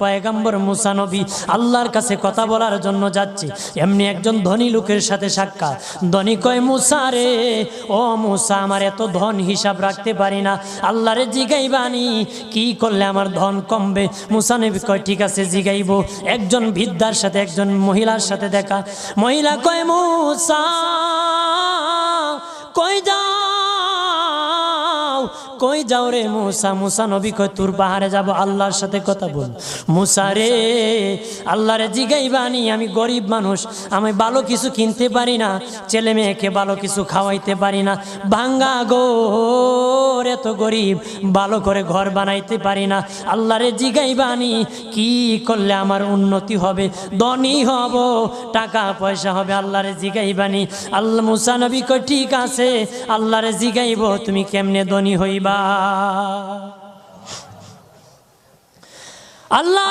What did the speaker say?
পয়গম্বর মুসা নবী আল্লাহর কাছে কথা বলার জন্য যাচ্ছে, এমনি একজন ধনী লোকের সাথে সাক্ষাৎ। ধনী কয়, মুসা রে, ও মুসা, আমার এত ধন হিসাব রাখতে পারি না, আল্লাহরে জিগাইবানি কি করলে আমার ধন কমবে? মুসা নবী কয়, ঠিক আছে জিগাইব। একজন বৃদ্ধার সাথে, একজন মহিলার সাথে দেখা। মহিলা কয়, মুসা কই যাও, কই যাও রে মুসা? মুসা নবী কয়, তোর পাহাড়ে যাব, আল্লাহর সাথে কথা বল। মুসা রে, আল্লাহরে জিগাইবানি, আমি গরিব মানুষ, আমি ভালো কিছু কিনতে পারি না, ছেলে মেয়েকে ভালো কিছু খাওয়াইতে পারি না, ভাঙ্গা গোর, এত গরিব, ভালো করে ঘর বানাইতে পারি না, আল্লাহরে জিগাইবানি কি করলে আমার উন্নতি হবে, ধনী হব, টাকা পয়সা হবে, আল্লাহরে জিগাইবানি। আল্লাহ মুসা নবী কয়, ঠিক আছে, আল্লাহরে জিগাইব, তুমি কেমনে ধনী হইবা? আল্লাহ